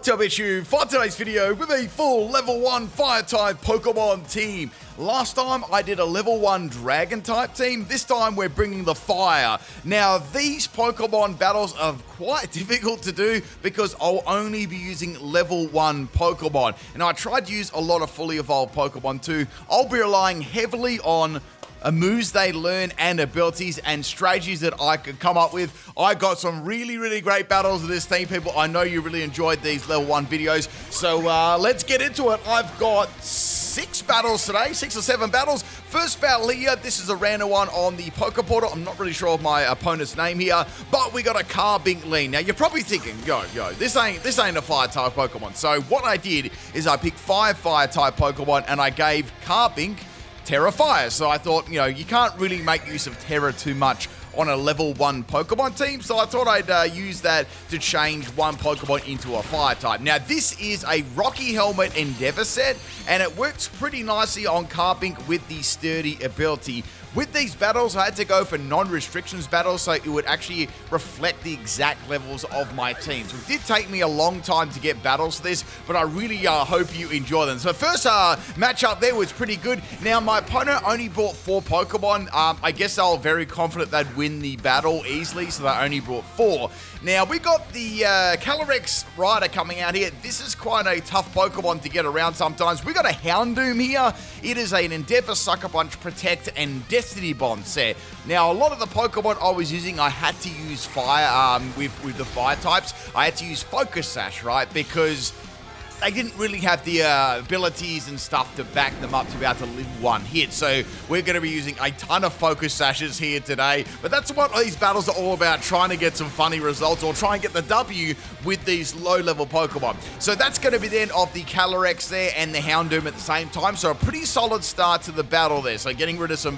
What's up, it's you for today's video with a full level 1 fire type Pokemon team. Last time I did a level 1 dragon type team, this time we're bringing the fire. Now these Pokemon battles are quite difficult to do because I'll only be using level 1 Pokemon. And I tried to use a lot of fully evolved Pokemon too. I'll be relying heavily on moves they learn and abilities and strategies that I could come up with. I got some really great battles with this team, people. I know you really enjoyed these level 1 videos, so let's get into it. I've got 6 battles today, 6 or 7 battles. First battle here, this is a random one on the Poke Portal. I'm not really sure of my opponent's name here, but we got a Carbink. Now you're probably thinking, yo, this ain't a fire type Pokemon. So what I did is I picked 5 fire type Pokemon and I gave Carbink Terra Fire. So I thought, you can't really make use of Terra too much on a level 1 Pokemon team, so I thought I'd use that to change one Pokemon into a fire type. Now this is a Rocky Helmet Endeavor set, and it works pretty nicely on Carbink with the Sturdy ability. With these battles, I had to go for non-restrictions battles, so it would actually reflect the exact levels of my team. So it did take me a long time to get battles for this, but I really hope you enjoy them. So the first matchup there was pretty good. Now, my opponent only brought 4 Pokemon. I guess they were very confident they'd win the battle easily, so they only brought 4. Now, we got the Calyrex Rider coming out here. This is quite a tough Pokemon to get around sometimes. We got a Houndoom here. It is an Endeavor, Sucker Punch, Protect, and Destiny Bond set. Now, a lot of the Pokemon I was using, I had to use fire with the fire types. I had to use Focus Sash, right? Because they didn't really have the abilities and stuff to back them up to be able to live one hit. So we're going to be using a ton of Focus Sashes here today. But that's what these battles are all about, trying to get some funny results or try and get the W with these low-level Pokemon. So that's going to be the end of the Calyrex there and the Houndoom at the same time. So a pretty solid start to the battle there. So getting rid of some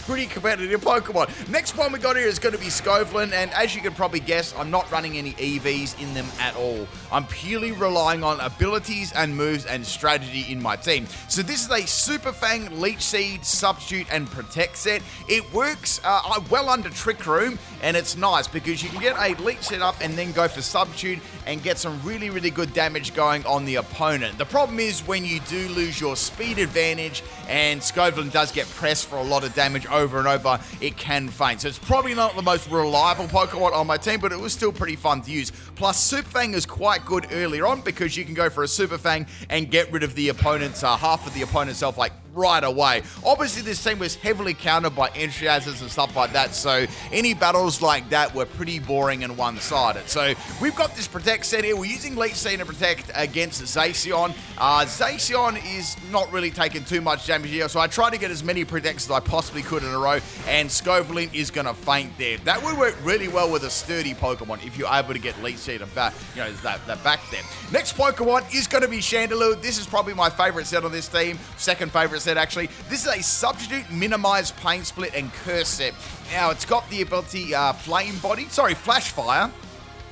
pretty competitive Pokemon. Next one we got here is going to be Scarlet. And as you can probably guess, I'm not running any EVs in them at all. I'm purely relying on abilities and moves and strategy in my team. So this is a Super Fang, Leech Seed, Substitute, and Protect set. It works well under Trick Room, and it's nice because you can get a Leech set up and then go for Substitute and get some really good damage going on the opponent. The problem is when you do lose your speed advantage and Scarlet does get pressed for a lot of damage over and over, it can faint. So it's probably not the most reliable Pokemon on my team, but it was still pretty fun to use. Plus, Super Fang is quite good earlier on because you can go for a Super Fang and get rid of the opponent's half of the opponent's health like right away. Obviously this team was heavily countered by entry hazards and stuff like that, so any battles like that were pretty boring and one-sided. So we've got this Protect set here. We're using Leech Seed and Protect against Zacian. Zacian is not really taking too much damage here, so I tried to get as many Protects as I possibly could in a row, and Scarlet is going to faint there. That would work really well with a sturdy Pokemon if you're able to get Leech Seed and back, that back there. Next Pokemon is going to be Chandelure. This is probably my favorite set on this team, second favorite set actually. This is a Substitute, Minimize, Pain Split, and Curse set. Now it's got the ability Flash Fire.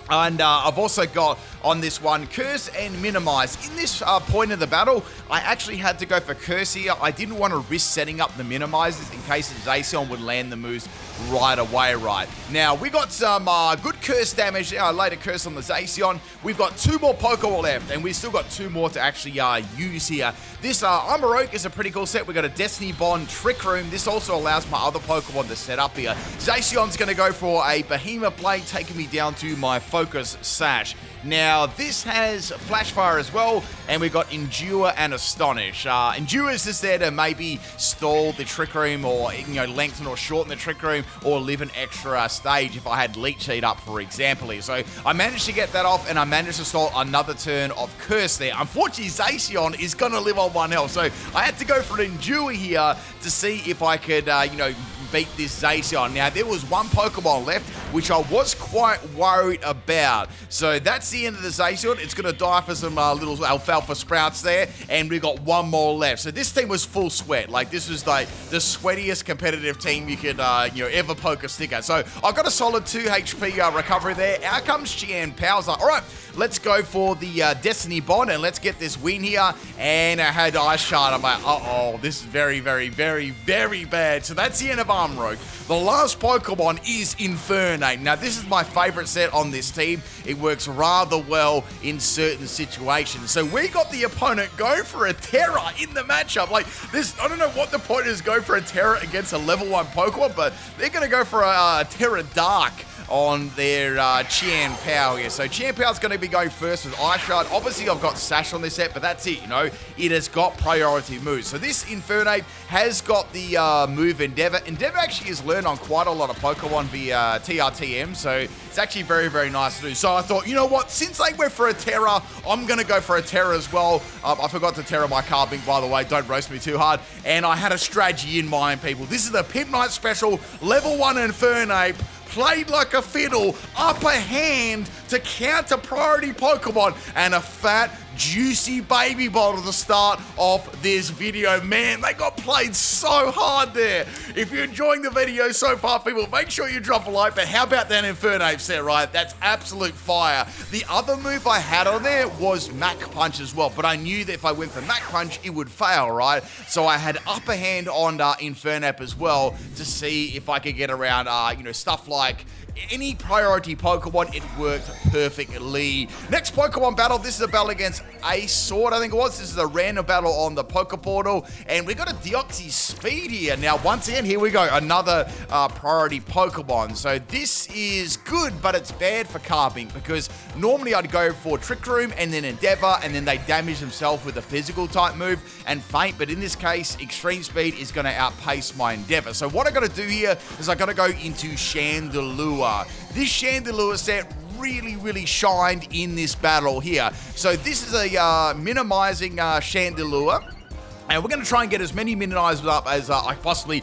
And I've also got on this one Curse and Minimize. In this point of the battle, I actually had to go for Curse here. I didn't want to risk setting up the Minimizes in case Zacian would land the moves right away, right? Now, we got some good Curse damage there. I laid a Curse on the Zacian. We've got 2 more Pokemon left, and we've still got 2 more to actually use here. This Amaroke is a pretty cool set. We've got a Destiny Bond, Trick Room. This also allows my other Pokemon to set up here. Zacian's going to go for a Behemoth Blade, taking me down to my Focus Sash. Now, this has Flash Fire as well, and we've got Endure and Astonish. Endure is just there to maybe stall the Trick Room or, lengthen or shorten the Trick Room or live an extra stage if I had Leech Seed up, for example. So I managed to get that off, and I managed to stall another turn of Curse there. Unfortunately, Zacian is going to live on 1 health, so I had to go for an Endure here to see if I could, beat this Zacian. Now, there was 1 Pokemon left, which I was quite worried about. So that's the end of the Zacian. It's going to die for some little alfalfa sprouts there, and we got 1 more left. So this team was full sweat. Like, this was like the sweatiest competitive team you could ever poke a stick at. So I got a solid 2 HP recovery there. Out comes Qian Powers. Like, all right, let's go for the Destiny Bond and let's get this win here. And I had Ice Shard. I'm like, uh-oh, this is very bad. So that's the end of Amaroke. The last Pokemon is Infernape. Infernape. Now, this is my favorite set on this team. It works rather well in certain situations. So we got the opponent go for a Terra in the matchup. Like, this, I don't know what the point is go for a Terra against a level 1 Pokemon, but they're going to go for a Terra Dark on their Chandelure here. So Chandelure's going to be going first with Ice Shard. Obviously, I've got Sash on this set, but that's it, you know. It has got priority moves. So this Infernape has got the move Endeavor. Endeavor actually is learned on quite a lot of Pokemon via TRTM, so it's actually very, very nice to do. So I thought, you know what, since they went for a Terra, I'm going to go for a Terra as well. I forgot to Terra my Carbink, by the way. Don't roast me too hard. And I had a strategy in mind, people. This is the PIMPNITE special, level 1 Infernape. Played like a fiddle, upper hand to counter priority Pokemon, and a fat, juicy baby bottle to start off this video. Man, they got played so hard there. If you're enjoying the video so far, people, make sure you drop a like. But how about that Infernape set, right? That's absolute fire. The other move I had on there was Mach Punch as well, but I knew that if I went for Mach Punch, it would fail, right? So I had upper hand on Infernape as well to see if I could get around, you know, stuff like any priority Pokemon. It worked perfectly. Next Pokemon battle, this is a battle against Ace Sword, I think it was. This is a random battle on the Poke Portal, and we got a Deoxys Speed here. Now, once again, here we go, another priority Pokemon. So this is good, but it's bad for Carbink, because normally I'd go for Trick Room and then Endeavor, and then they damage themselves with a physical type move and Faint, but in this case, Extreme Speed is going to outpace my Endeavor. So what I got to do here is I got to go into Chandelure. This Chandelure set really shined in this battle here. So this is a minimizing Chandelure. And we're going to try and get as many minimizers up as I possibly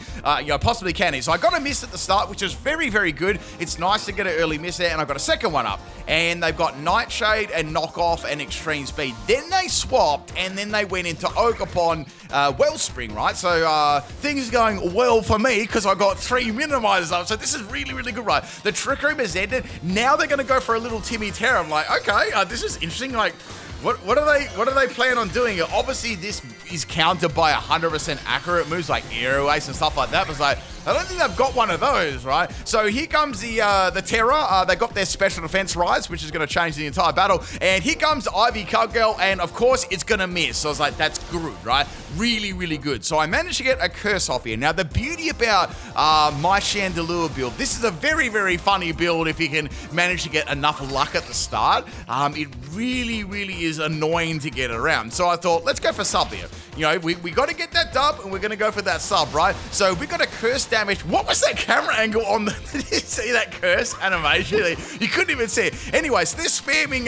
can here. So I got a miss at the start, which is very good. It's nice to get an early miss there, and I got a second one up. And they've got Nightshade and Knockoff and Extreme Speed. Then they swapped, and then they went into Ogerpon Wellspring, right? So things are going well for me because I got 3 minimizers up. So this is really good, right? The Trick Room has ended. Now they're going to go for a little Timmy Terra. I'm like, okay, this is interesting. Like, What do they plan on doing? Obviously, this is countered by 100% accurate moves like Aero Ace and stuff like that. But it's like, I don't think they've got one of those, right? So here comes the Terra. They got their special defense rise, which is going to change the entire battle. And here comes Ivy Cowgirl, and of course, it's going to miss. So I was like, that's good, right? Really good. So I managed to get a curse off here. Now, the beauty about my Chandelure build, this is a very funny build if you can manage to get enough luck at the start. It really is annoying to get around. So I thought, let's go for sub here. You know, we got to get that dub, and we're going to go for that sub, right? So we got a curse damage. What was that camera angle on the... Did you see that curse animation? You couldn't even see it. Anyway, so they're spamming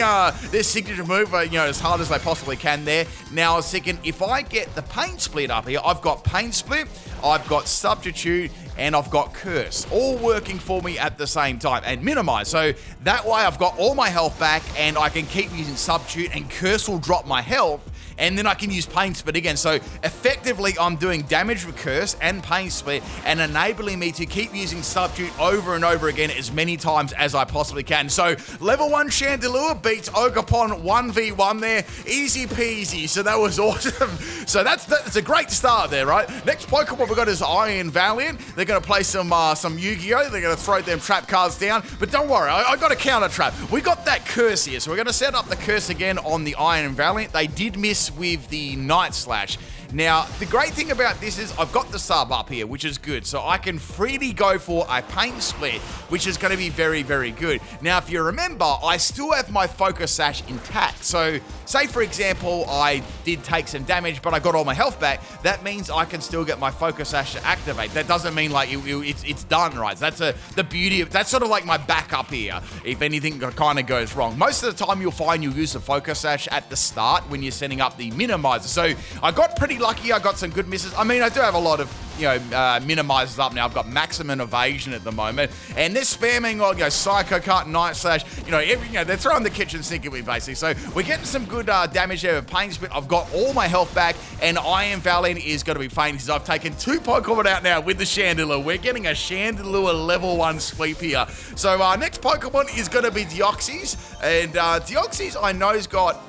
their signature move, you know, as hard as they possibly can there. Now, I was thinking, if I get the Pain Split up here, I've got Pain Split, I've got Substitute, and I've got Curse, all working for me at the same time, and Minimize. So that way I've got all my health back, and I can keep using Substitute, and Curse will drop my health, and then I can use Pain Split again. So effectively, I'm doing damage with Curse and Pain Split, and enabling me to keep using Substitute over and over again as many times as I possibly can. So level 1 Chandelure beats Ogerpon 1v1 there, easy peasy. So that was awesome. So that's a great start there, right? Next Pokemon we got is Iron Valiant. They're going to play some Yu-Gi-Oh! They're going to throw them trap cards down, but don't worry, I got a counter trap. We got that Curse here, so we're going to set up the Curse again on the Iron Valiant. They did miss with the Night Slash. Now, the great thing about this is I've got the sub up here, which is good. So I can freely go for a Pain Split, which is going to be very good. Now, if you remember, I still have my Focus Sash intact. So, say for example, I did take some damage, but I got all my health back. That means I can still get my Focus Sash to activate. That doesn't mean like it's done, right? So that's the beauty of, that's sort of like my backup here, if anything kind of goes wrong. Most of the time, you'll find you'll use the Focus Sash at the start when you're setting up the minimizer. So I got pretty lucky. I got some good misses. I mean, I do have a lot of, you know, minimizers up now. I've got maximum evasion at the moment, and they're spamming on, you know, Psycho Cut, Night Slash, you know, they're throwing the kitchen sink at me basically. So we're getting some good damage there with Pain Split. I've got all my health back, and Iron Valiant is going to be faint because I've taken 2 Pokemon out now with the Chandelure. We're getting a Chandelure level 1 sweep here. So next Pokemon is going to be Deoxys, and Deoxys I know has got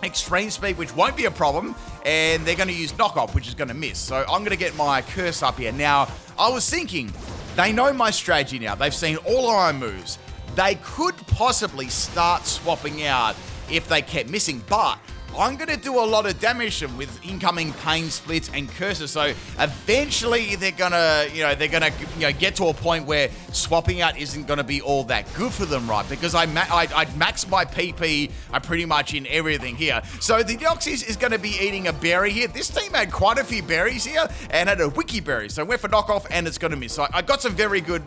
Extreme Speed, which won't be a problem, and they're going to use Knockoff, which is going to miss. So I'm going to get my Curse up here. Now, I was thinking, They know my strategy now. They've seen all of my moves. They could possibly start swapping out if they kept missing, but I'm going to do a lot of damage to them with incoming pain splits and curses. So eventually they're going to, get to a point where swapping out isn't going to be all that good for them, right? Because I maxed my PP pretty much in everything here. So the Deoxys is going to be eating a berry here. This team had quite a few berries here and had a wiki berry. So went for knockoff and it's going to miss. So I got some very good,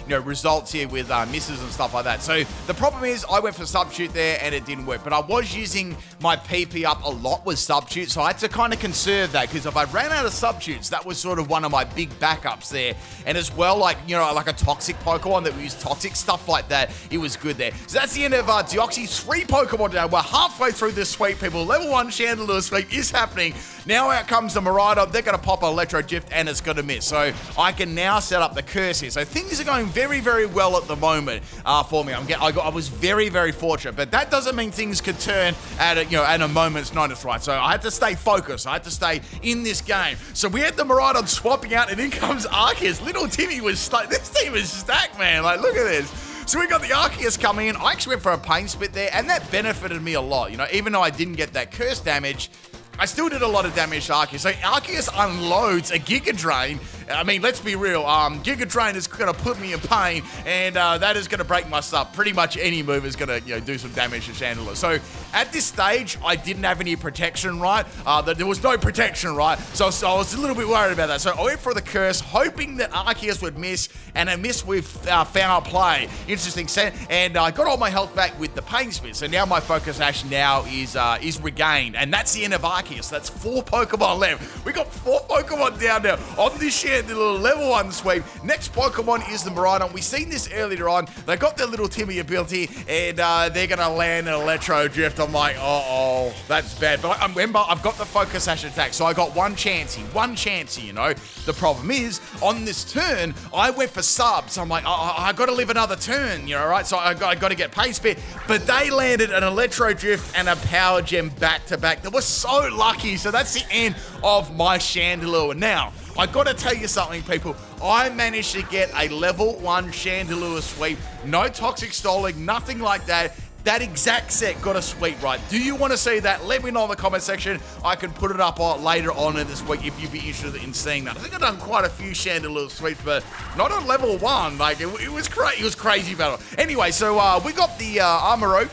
results here with misses and stuff like that. So the problem is I went for substitute there and it didn't work. But I was using my PP up a lot with substitutes, so I had to kind of conserve that, because if I ran out of substitutes, that was sort of one of my big backups there. And as well, like a toxic Pokemon that we use toxic stuff like that, it was good there. So that's the end of Deoxys. 3 Pokemon down. We're halfway through this sweep, people. Level 1 Chandelure sweep is happening. Now out comes the Miraidon. They're going to pop an Electro Drift and it's going to miss. So I can now set up the curse here. So things are going very, very well at the moment for me. I was very, very fortunate, but that doesn't mean things could turn at a moment's notice, right? So I had to stay focused. I had to stay in this game. So we had the Miraidon swapping out, and in comes Arceus. Little Timmy was this team is stacked, man. Like, look at this. So we got the Arceus coming in. I actually went for a pain split there, and that benefited me a lot. Even though I didn't get that curse damage, I still did a lot of damage to Arceus. So Arceus unloads a Giga Drain. I mean, let's be real. Giga Drain is going to put me in pain, and that is going to break my stuff. Pretty much any move is going to do some damage to Chandelure. So at this stage, I didn't have any protection, right? There was no protection, right? So I was a little bit worried about that. So I went for the curse, hoping that Arceus would miss, and I missed with foul play. Interesting set, and I got all my health back with the pain spit. So now my focus action now is regained, and that's the end of Arceus. That's 4 Pokemon left. We got 4 Pokemon down now on this Chandelure level 1 sweep. Next Pokemon is the Miraidon. We seen this earlier on. They got their little Timmy ability, and they're going to land an Electro Drift. I'm like, uh-oh, that's bad. But remember, I've got the focus action attack, so I got one chance. The problem is, on this turn, I went for subs. I'm like, I got to live another turn, right? So I got to get pain spit. But they landed an Electro Drift and a Power Gem back-to-back. They were so lucky. So that's the end of my Chandelure. Now, I gotta tell you something, people. I managed to get a level 1 Chandelure sweep. No toxic stalling, nothing like that. That exact set got a sweep, right? Do you want to see that? Let me know in the comment section. I can put it up later on in this week if you'd be interested in seeing that. I think I've done quite a few Chandelure sweeps, but not on level 1. Like, it was crazy battle. Anyway, so we got the Armoro.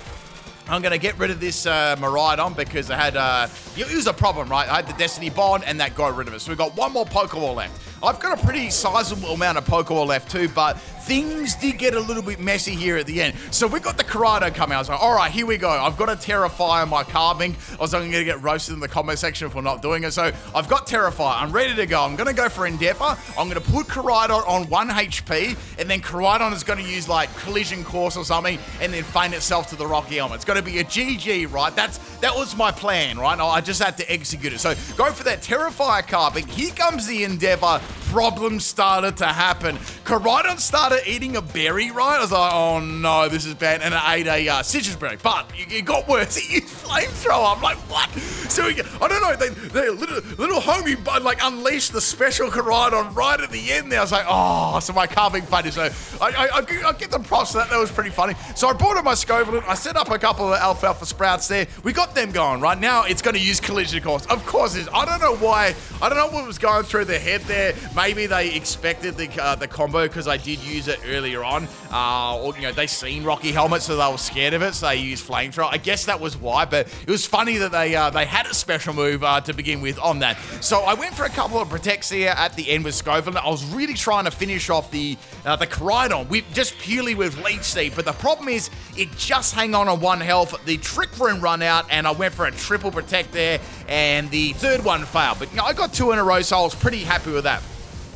I'm going to get rid of this Miraidon because I had, it was a problem, right? I had the Destiny Bond and that got rid of it. So we've got 1 more Pokeball left. I've got a pretty sizable amount of Pokeball left too, but things did get a little bit messy here at the end. So we got the Corrado coming out. I was like, all right, here we go. I've got a Terrify on my carving. I was going to get roasted in the comment section for not doing it. So I've got Terrify. I'm ready to go. I'm going to go for Endeavor. I'm going to put Corrado on 1 HP, and then Corrado is going to use like Collision Course or something, and then feint itself to the Rocky Helmet. It's going to be a GG, right? That was my plan, right? I just had to execute it. So go for that Terrify carving. Here comes the Endeavor. Problems started to happen. Corrado started eating a berry, right? I was like, oh no, this is bad. And it ate a citrus berry. But it got worse. He used flamethrower. I'm like, what? So I don't know. They little homie like unleashed the special Corrado right at the end there. I was like, oh, so my carving funny. So I get the props to that. That was pretty funny. So I brought in my Scovillain. I set up a couple of Alfalfa Sprouts there. We got them going, right? Now it's going to use Collision Course. Of course it is. I don't know why. I don't know what was going through their head there. Maybe they expected the combo because I did use it earlier on. Or, they seen Rocky Helmet, so they were scared of it, so they used Flamethrower. I guess that was why, but it was funny that they had a special move to begin with on that. So I went for a couple of Protects here at the end with Scovillain. I was really trying to finish off the Corrydon just purely with Leech Seed, but the problem is it just hang on 1 health. The Trick Room run out, and I went for a triple Protect there, and the third one failed. But I got 2 in a row, so I was pretty happy with that.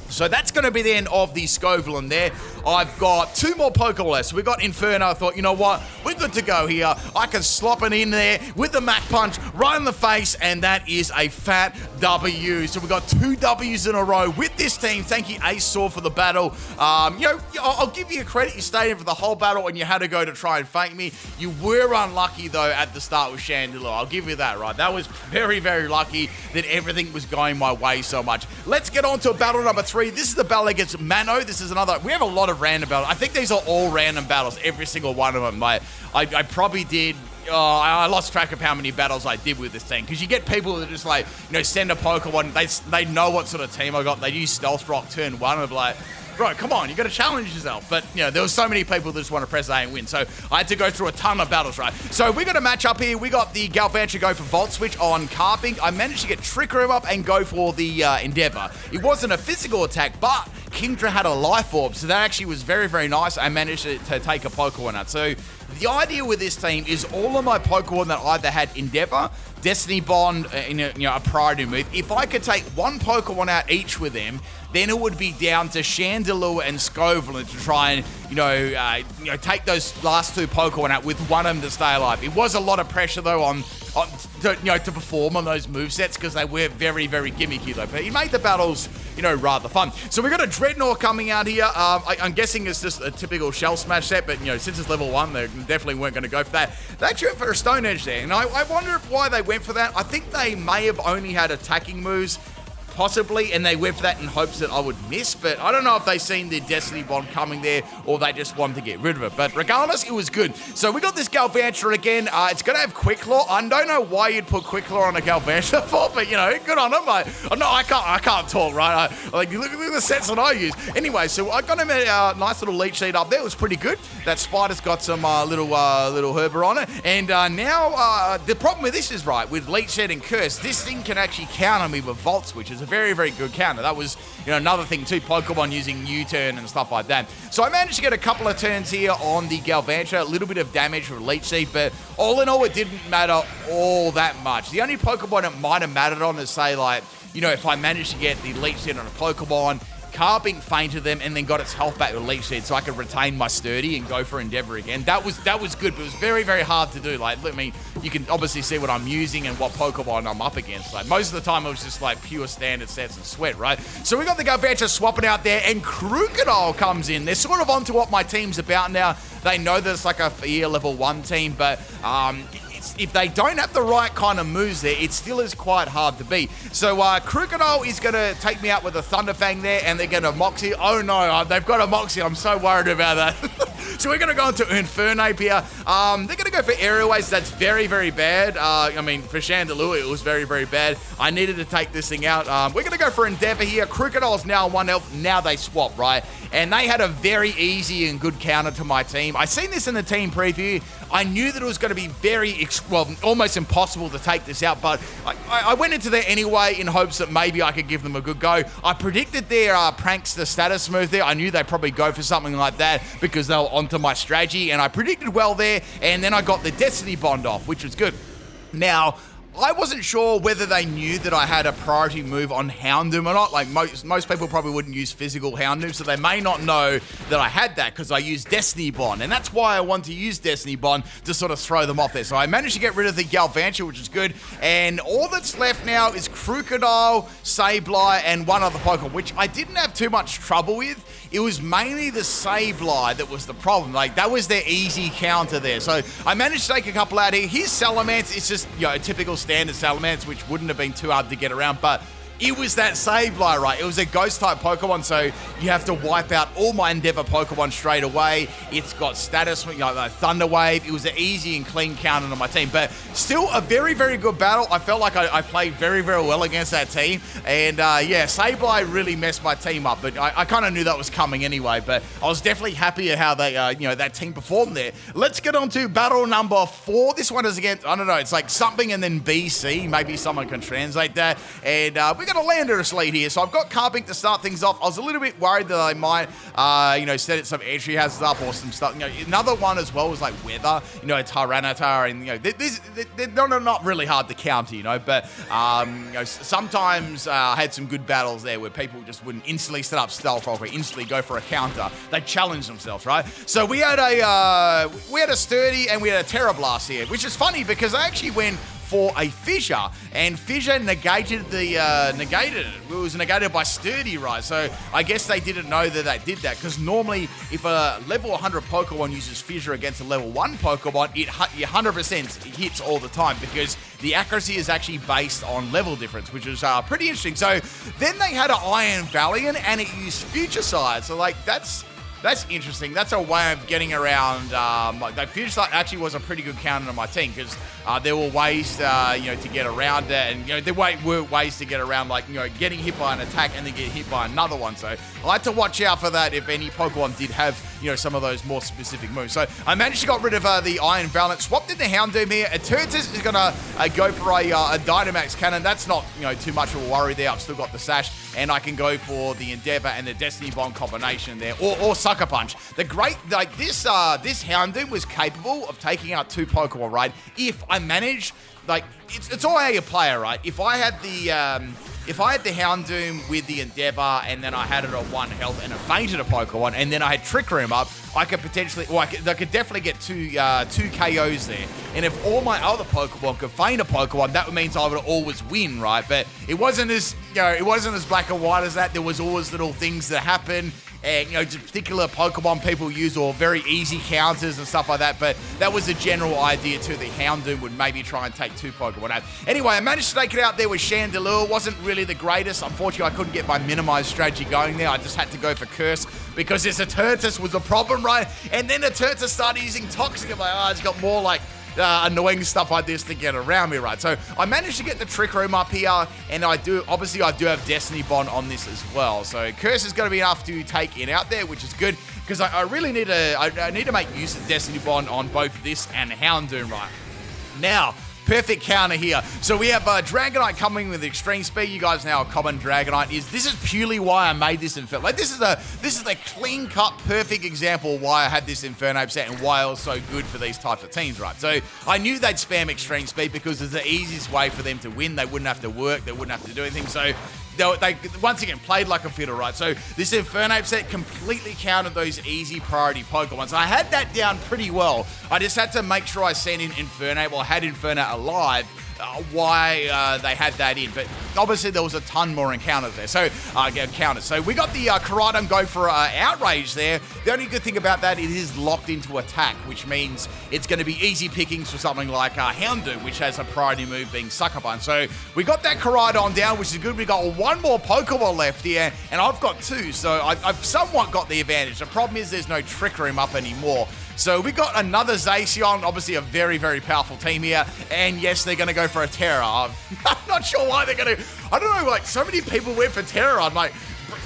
So that's going to be the end of the Scovillain there. I've got 2 more Pokeball left. So we got Inferno. I thought, you know what? We're good to go here. I can slop it in there with the Mach Punch right in the face, and that is a fat W. So we got 2 W's in a row with this team. Thank you, Ace Sword, for the battle. I'll give you a credit. You stayed in for the whole battle, and you had to go to try and feint me. You were unlucky, though, at the start with Chandelure. I'll give you that, right? That was very, very lucky that everything was going my way so much. Let's get on to battle number 3. 3. This is the battle against Mano. This is another... We have a lot of random battles. I think these are all random battles, every single one of them. Like, I probably did... I lost track of how many battles I did with this team, because you get people that just like, you know, send a Pokemon, they know what sort of team I got, they use Stealth Rock turn 1, and I'm like, bro, come on, you got to challenge yourself. But, you know, there were so many people that just want to press A and win, so I had to go through a ton of battles, right? So we got a match up here. We got the Galvantula go for Volt Switch on Carping. I managed to get Trick Room up and go for the Endeavor. It wasn't a physical attack, but Kingdra had a Life Orb, so that actually was very, very nice. I managed to take a Pokemon out. So the idea with this team is all of my Pokemon that either had Endeavor, Destiny Bond, a priority move. If I could take one Pokemon out each with them, then it would be down to Chandelure and Scoveland to try and, take those last 2 Pokemon out with one of them to stay alive. It was a lot of pressure, though, to perform on those movesets, because they were very, very gimmicky, though. But it made the battles, rather fun. So we got a Dreadnought coming out here. I'm guessing it's just a typical Shell Smash set, but, since it's level 1, they definitely weren't going to go for that. They actually went for a Stone Edge there, and I wonder why they went for that. I think they may have only had attacking moves, possibly, and they went for that in hopes that I would miss, but I don't know if they seen the Destiny Bond coming there or they just wanted to get rid of it. But regardless, it was good. So we got this Galvantula again. It's going to have Quick Claw. I don't know why you'd put Quick Claw on a Galvantula for, but good on them. I can't talk, right? Look at the sets that I use. Anyway, so I got him a nice little Leech Seed up there. It was pretty good. That Spider's got some little herber on it. And now the problem with this is, right, with Leech Seed and Curse, this thing can actually counter me with Volt, which is a very, very good counter. That was, another thing too, Pokemon using U-turn and stuff like that. So I managed to get a couple of turns here on the Galvantula, a little bit of damage with Leech Seed, but all in all, it didn't matter all that much. The only Pokemon it might have mattered on is, say, like, if I managed to get the Leech Seed on a Pokemon, Carping fainted them and then got its health back with Leech Seed, so I could retain my Sturdy and go for Endeavor again. That was good, but it was very, very hard to do. Like, you can obviously see what I'm using and what Pokemon I'm up against. Like, most of the time it was just like pure standard sets and sweat, right? So we got the Galvantula swapping out there, and Crocodile comes in. They're sort of onto what my team's about now. They know that it's like a year level 1 team, but if they don't have the right kind of moves there, it still is quite hard to beat. So Crocodile is going to take me out with a Thunderfang there, and they're going to Moxie. Oh no, they've got a Moxie. I'm so worried about that. So we're going to go into Infernape here. They're going to go for Aerial Ace. That's very, very bad. For Chandelure, it was very, very bad. I needed to take this thing out. We're going to go for Endeavor here. Crocodile's now 1 health. Now they swap, right? And they had a very easy and good counter to my team. I seen this in the team preview. I knew that it was going to be almost impossible to take this out, but I went into there anyway in hopes that maybe I could give them a good go. I predicted their Prankster status move there. I knew they'd probably go for something like that because they were onto my strategy, and I predicted well there, and then I got the Destiny Bond off, which was good. Now, I wasn't sure whether they knew that I had a priority move on Houndoom or not. Like, most people probably wouldn't use physical Houndoom, so they may not know that I had that because I used Destiny Bond. And that's why I want to use Destiny Bond to sort of throw them off there. So I managed to get rid of the Galvantula, which is good. And all that's left now is Crocodile, Sableye, and one other Pokemon, which I didn't have too much trouble with. It was mainly the Sableye that was the problem. Like, that was their easy counter there. So I managed to take a couple out here. Here's Salamence. It's just, a typical standard Salamence, which wouldn't have been too hard to get around, but it was that Sableye, right? It was a Ghost-type Pokemon, so you have to wipe out all my Endeavor Pokemon straight away. It's got status, Thunder Wave. It was an easy and clean counter on my team, but still a very, very good battle. I felt like I played very, very well against that team, and Sableye really messed my team up, but I kind of knew that was coming anyway, but I was definitely happy at how they, that team performed there. Let's get on to battle number 4. This one is against, I don't know, it's like something and then BC. Maybe someone can translate that, and we got a Landorus lead here, so I've got Carping to start things off. I was a little bit worried that I might, set some entry hazards up or some stuff. Another one as well was like Weather, Tyranitar, and they're not really hard to counter, but sometimes I had some good battles there where people just wouldn't instantly set up Stealth Rock or instantly go for a counter. They challenged themselves, right? So we had a Sturdy and we had a Terra Blast here, which is funny because I actually went for a Fissure, and Fissure negated it. It was negated by Sturdy, right? So I guess they didn't know that they did that, because normally if a level 100 Pokemon uses Fissure against a level 1 Pokemon, it 100% hits all the time, because the accuracy is actually based on level difference, which is pretty interesting. So then they had an Iron Valiant, and it used Future Sight. So like that's interesting. That's a way of getting around. The Future Sight actually was a pretty good counter on my team, because there were ways, to get around it, and there were ways to get around, like getting hit by an attack and then get hit by another one. So I like to watch out for that if any Pokemon did have some of those more specific moves. So I managed to get rid of the Iron Valiant, swapped in the Houndoom here. Eternatus is gonna go for a Dynamax Cannon. That's not too much of a worry there. I've still got the Sash, and I can go for the Endeavor and the Destiny Bomb combination there, or Sucker Punch. The great, like this Houndoom was capable of taking out 2 Pokemon, right? If I managed, like, it's all how you play it, right? If I had the Houndoom with the Endeavor, and then I had it on 1 health and it fainted a Pokemon, and then I had Trick Room up, I could potentially, I could definitely get two KOs there. And if all my other Pokemon could feint a Pokemon, that means I would always win, right? But it wasn't as, it wasn't as black and white as that. There was always little things that happen. And, particular Pokemon people use, or very easy counters and stuff like that. But that was the general idea too. The Houndoom would maybe try and take 2 Pokemon out. Anyway, I managed to take it out there with Chandelure. Wasn't really the greatest. Unfortunately, I couldn't get my minimized strategy going there. I just had to go for Curse, because this Eternatus was a problem, right? And then Eternatus started using Toxic. I'm like, it's got more like annoying stuff like this to get around me, right? So I managed to get the Trick Room up here, and I do have Destiny Bond on this as well. So Curse is going to be enough to take it out there, which is good, because I really need to make use of Destiny Bond on both this and Houndoom, right? Now, perfect counter here. So we have Dragonite coming with extreme speed. You guys know how common Dragonite is. This is purely why I made this Infernape. Like, this is a clean-cut, perfect example of why I had this Infernape set and why it was so good for these types of teams, right? So I knew they'd spam extreme speed, because it's the easiest way for them to win. They wouldn't have to work. They wouldn't have to do anything. So they once again played like a fiddle, right? So this Infernape set completely countered those easy priority Pokemon. So I had that down pretty well. I just had to make sure I sent in Infernape, or had Infernape alive, why they had that in. But obviously there was a ton more encounters there. So So we got the Koraidon go for Outrage there. The only good thing about that, it is locked into attack, which means it's going to be easy pickings for something like Houndoom, which has a priority move being Sucker Punch. So we got that Koraidon down, which is good. We got 1 more Pokeball left here, and I've got 2, so I've somewhat got the advantage. The problem is there's no Trick Room up anymore. So we got another Zacian, obviously a very, very powerful team here. And yes, they're going to go for a Terror. I'm not sure why they're going to... I don't know, like, so many people went for Terror. I'm like,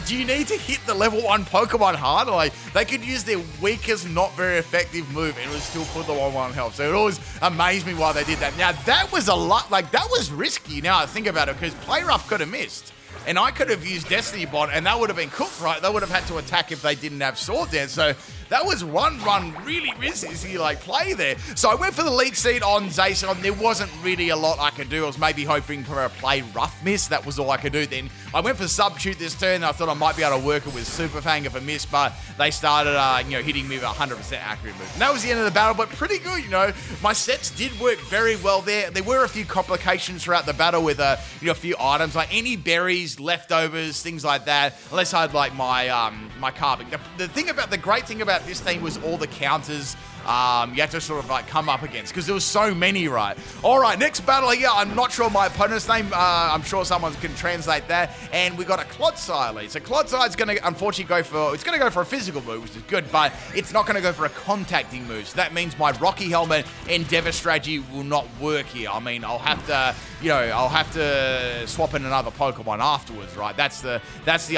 do you need to hit the level 1 Pokemon hard? Like, they could use their weakest, not very effective move, and it would still put them on 1 health. So it always amazed me why they did that. Now, that was a lot... Like, that was risky now I think about it, because Play Rough could have missed. And I could have used Destiny Bond, and that would have been cooked, right? They would have had to attack if they didn't have Sword Dance. So that was one really risky, like, play there. So I went for the Leech Seed on Zacian. There wasn't really a lot I could do. I was maybe hoping for a Play Rough miss. That was all I could do then. I went for Substitute this turn. I thought I might be able to work it with Super Fang if I missed, but they started, hitting me with a 100% accurate move. And that was the end of the battle, but pretty good, My sets did work very well there. There were a few complications throughout the battle with, a few items, like any berries, leftovers, things like that, unless I had, like, my carving. The great thing about this thing was all the counters you had to sort of, like, come up against, because there was so many, right? All right, next battle here. I'm not sure my opponent's name. I'm sure someone can translate that. And we got a Clodsire lead. So Clodsire's going to unfortunately go for a physical move, which is good, but it's not going to go for a contacting move. So that means my Rocky Helmet Endeavor strategy will not work here. I mean, I'll have to swap in another Pokemon afterwards, right? That's the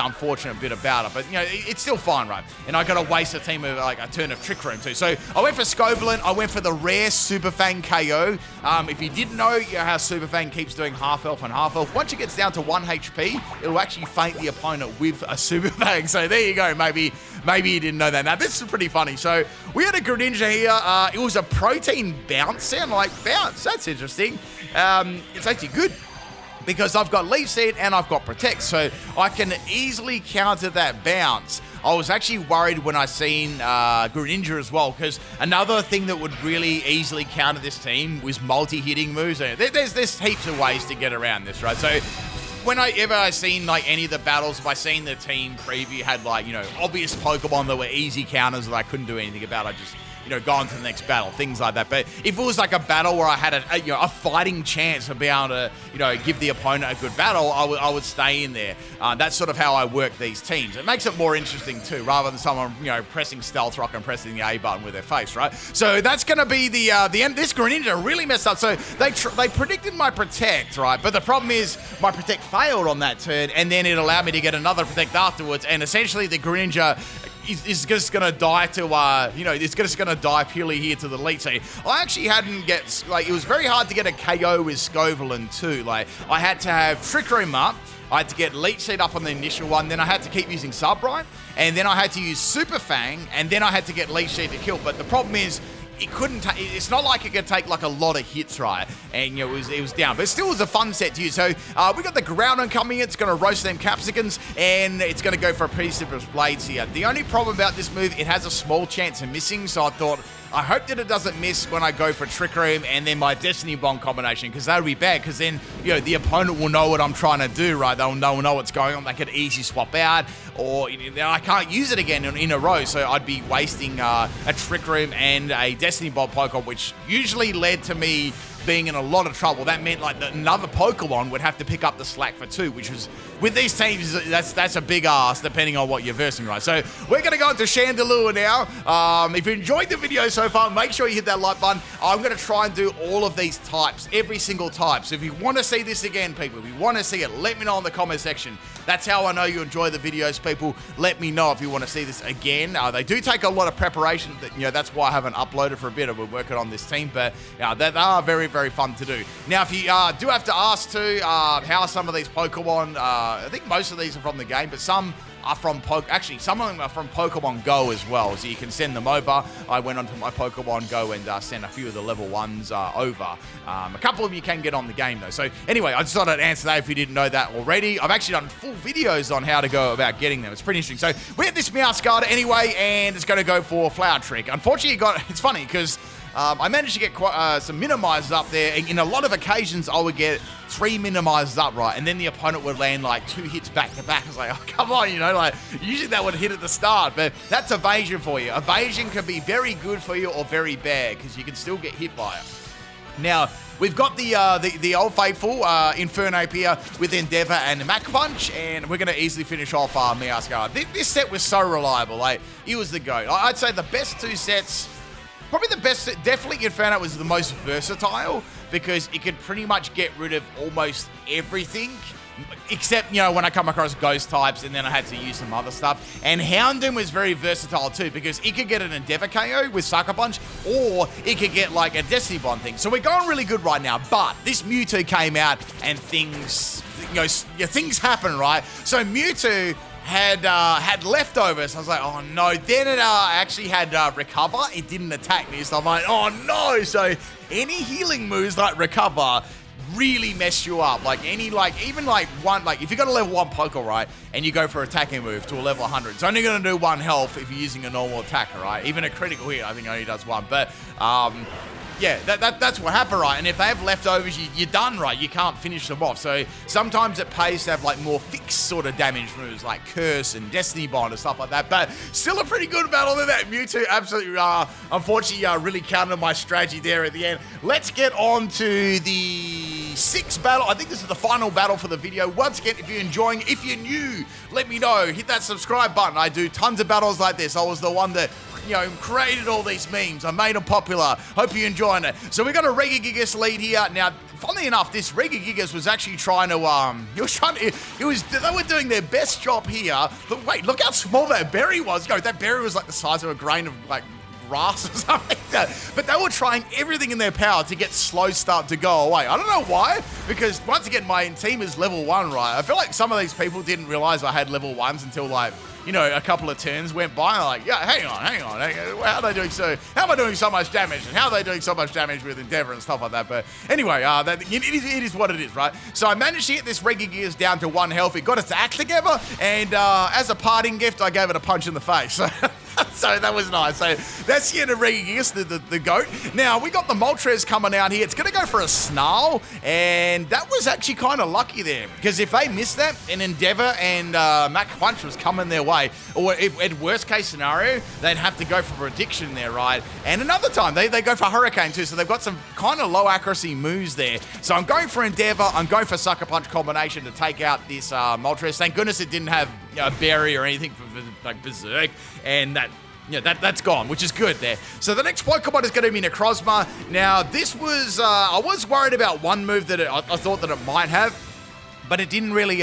unfortunate bit about it. But it's still fine, right? And I got to waste a team of, like, a turn of Trick Room too. So I went for Scovillain. I went for the rare Super Fang KO. If you didn't know, how Super Fang keeps doing half health and half health. Once it gets down to 1 HP, it'll actually feint the opponent with a Super Fang. So there you go. Maybe you didn't know that. Now, this is pretty funny. So we had a Greninja here. It was a protein bounce sound. Like, bounce. That's interesting. It's actually good, because I've got Leaf Seed and I've got Protect, so I can easily counter that bounce. I was actually worried when I seen Greninja as well, because another thing that would really easily counter this team was multi-hitting moves. There's heaps of ways to get around this, right? So whenever I seen like any of the battles, if I seen the team preview had like, you know, obvious Pokemon that were easy counters that I couldn't do anything about, I just, you know, go on to the next battle, things like that. But if it was like a battle where I had a fighting chance of being able to, you know, give the opponent a good battle, I would stay in there. That's sort of how I work these teams. It makes it more interesting too, rather than someone, you know, pressing Stealth Rock and pressing the A button with their face, right? So that's going to be the end. This Greninja really messed up. So they predicted my Protect, right? But the problem is my Protect failed on that turn, and then it allowed me to get another Protect afterwards, and essentially the Greninja is just going to die to, you know, it's just going to die purely here to the lead. So I actually hadn't it was very hard to get a KO with Scovillain too. Like, I had to have Trick Room up, I had to get Leech Seed up on the initial one, then I had to keep using Subright, and then I had to use Super Fang, and then I had to get Leech Seed to kill. But the problem is, it couldn't. It's not like it could take like a lot of hits, right? And you know, it was down, but it still was a fun set to use. So we got the Groudon coming in. It's going to roast them Capsicums, and it's going to go for a Precipitous Blades here. The only problem about this move, it has a small chance of missing. So I thought, I hope that it doesn't miss when I go for Trick Room and then my Destiny Bomb combination, because that would be bad, because then, you know, the opponent will know what I'm trying to do, right? They'll know what's going on. They could easily swap out, or, you know, I can't use it again in a row, so I'd be wasting a Trick Room and a Destiny Bomb Pokemon, which usually led to me being in a lot of trouble. That meant like another Pokemon would have to pick up the slack for 2, which was, with these teams, that's a big ask depending on what you're versing, right? So we're going to go into Chandelure now. If you enjoyed the video so far, make sure you hit that like button. I'm going to try and do all of these types, every single type. So if you want to see this again, people, if you want to see it, let me know in the comment section. That's how I know you enjoy the videos, people. Let me know if you want to see this again. They do take a lot of preparation. You know, that's why I haven't uploaded for a bit. We're working on this team, but they are very, very fun to do. Now, if you do have to ask too, how are some of these Pokemon? I think most of these are from the game, but some are from actually, some of them are from Pokemon Go as well, so you can send them over. I went onto my Pokemon Go and sent a few of the level 1s over. A couple of them you can get on the game though. So anyway, I just thought I'd answer that if you didn't know that already. I've actually done full videos on how to go about getting them. It's pretty interesting. So we have this Scarlet anyway, and it's going to go for Flower Trick. Unfortunately, it's funny because I managed to get quite, some minimizers up there. In a lot of occasions, I would get 3 minimizers up, right? And then the opponent would land like 2 hits back to back. I was like, oh, come on, you know, like usually that would hit at the start, but that's evasion for you. Evasion can be very good for you or very bad, because you can still get hit by it. Now, we've got the old faithful Infernape here with Endeavor and Mach Punch, and we're going to easily finish off Scarlet. This set was so reliable. Like, it was the GOAT. I'd say the best 2 sets, probably the best, definitely Infernape was the most versatile, because it could pretty much get rid of almost everything, except, you know, when I come across ghost types, and then I had to use some other stuff. And Houndoom was very versatile too, because it could get an Endeavor KO with Sucker Punch, or it could get like a Destiny Bond thing. So we're going really good right now, but this Mewtwo came out and things, you know, things happen, right? So Mewtwo had leftovers. I was like, oh no. Then it actually had Recover. It didn't attack me, so I'm like, oh no. So any healing moves like Recover really mess you up. Like even one, like if you got a level 1 Poké, right, and you go for attacking move to a level 100, it's only going to do 1 health if you're using a normal attacker, right? Even a critical hit, I think, only does 1. But yeah, that's what happened, right? And if they have leftovers, you're done, right? You can't finish them off. So sometimes it pays to have like more fixed sort of damage moves like Curse and Destiny Bond and stuff like that. But still a pretty good battle than that. Mewtwo absolutely, unfortunately, really countered my strategy there at the end. Let's get on to the 6th battle. I think this is the final battle for the video. Once again, if you're enjoying, if you're new, let me know. Hit that subscribe button. I do tons of battles like this. I was the one that, you know, created all these memes. I made them popular. Hope you're enjoying it. So we got a Regigigas lead here. Now, funnily enough, this Regigigas was actually trying to, they were doing their best job here. But wait, look how small that berry was. That berry was like the size of a grain of like grass or something. But they were trying everything in their power to get slow start to go away. I don't know why, because once again, my team is level 1, right? I feel like some of these people didn't realize I had level 1s until like, you know, a couple of turns went by and like, yeah, hang on. How am I doing so much damage? And how are they doing so much damage with Endeavor and stuff like that? But anyway, it is what it is, right? So I managed to get this Reggie Gears down to 1 health. It got its act together, and as a parting gift, I gave it a punch in the face. So that was nice. So that's the end of Reggie Gears, the goat. Now, we got the Moltres coming out here. It's going to go for a Snarl, and that was actually kind of lucky there, because if they missed that, an Endeavor and Mach Punch was coming their way, or if at worst case scenario, they'd have to go for Prediction there, right? And another time, they go for Hurricane too, so they've got some kind of low accuracy moves there. So I'm going for Endeavor, I'm going for Sucker Punch combination to take out this Moltres. Thank goodness it didn't have a berry or anything for like Berserk, and that's gone, which is good there. So the next Pokemon is going to be Necrozma. Now, this was, I was worried about one move that I thought that it might have, but it didn't really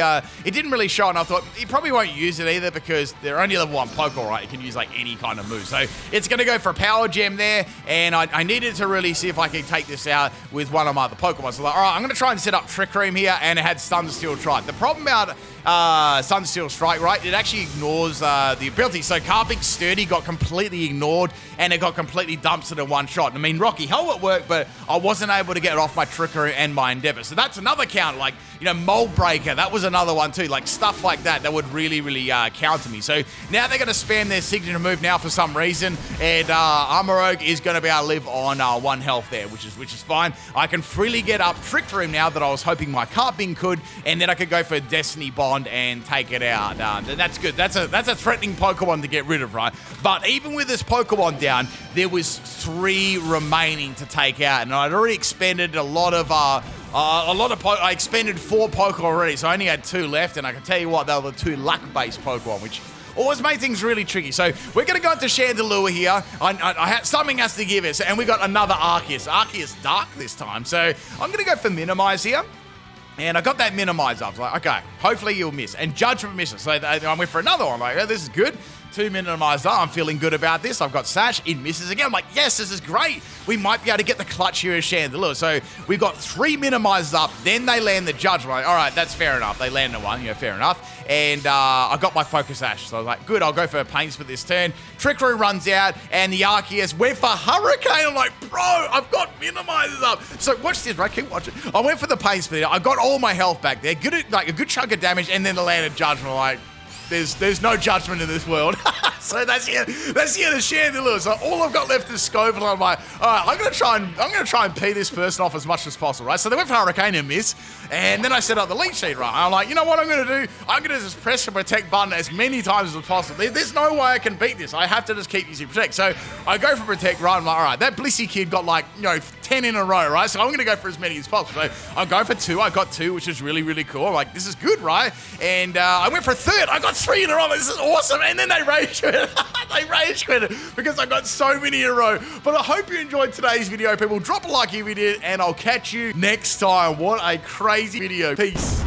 show, and I thought, he probably won't use it either because they're only level 1 Pokemon, right? You can use like any kind of move. So it's going to go for a Power Gem there, and I needed to really see if I could take this out with one of my other Pokemon. So like, all right, I'm going to try and set up Trick Room here, and it had Sunsteel Strike. The problem about Sunsteel Strike, right, it actually ignores the ability. So Carpix Sturdy got completely ignored, and it got completely dumped in one shot. I mean, Rocky Helmet worked, but I wasn't able to get it off my Trickery and my Endeavor. So that's another counter, like, you know, Mold Breaker, that was another one too. Like, stuff like that would really, really counter me. So now they're going to spam their signature move now for some reason, and Armorogue is going to be able to live on 1 health there, which is fine. I can freely get up Trick Room now that I was hoping my Carping could, and then I could go for Destiny Bond and take it out. That's good. That's a threatening Pokemon to get rid of, right? But even with this Pokemon down, there was 3 remaining to take out, and I'd already expended I expended 4 Pokemon already, so I only had 2 left, and I can tell you what, they were the 2 luck-based Pokemon, which always made things really tricky. So we're going to go into Chandelure here. Something has to give us, and we got another Arceus. Arceus Dark this time. So I'm going to go for Minimize here. And I got that Minimize up. I was like, okay, hopefully you'll miss. And Judgment misses. So I went for another one. Like, oh, this is good. 2 Minimized up. I'm feeling good about this. I've got Sash. It misses again. I'm like, yes, this is great. We might be able to get the clutch here as Chandelure. So we've got 3 Minimized up. Then they land the Judgment. Like, all right, that's fair enough. They landed 1. Yeah, fair enough. And I got my Focus Ash. So I was like, good, I'll go for Pains for this turn. Trickery runs out, and the Arceus went for Hurricane. I'm like, bro, I've got Minimizers up. So watch this, right? Keep watching. I went for the Pains for it. I got all my health back there. Good, like a good chunk of damage, and then the landed Judgment. Like, there's no judgment in this world. So that's the end of Chandelure. So all I've got left is Scope, and I'm like, all right, I'm gonna try and pee this person off as much as possible, right? So they went for Hurricane and miss, and then I set up the lead sheet, right? I'm like, you know what I'm gonna do? I'm gonna just press the Protect button as many times as possible. There's no way I can beat this. I have to just keep using Protect. So I go for Protect, right? I'm like, all right, that Blissey kid got like, 10 in a row, right? So I'm gonna go for as many as possible. So I'm going for 2. I got 2, which is really, really cool. I'm like, this is good, right? And I went for a 3rd. I got 3 in a row. This is awesome. And then they rage quit it. They rage quit it because I got so many in a row. But I hope you enjoyed today's video, people. Drop a like if you did, and I'll catch you next time. What a crazy video. Peace.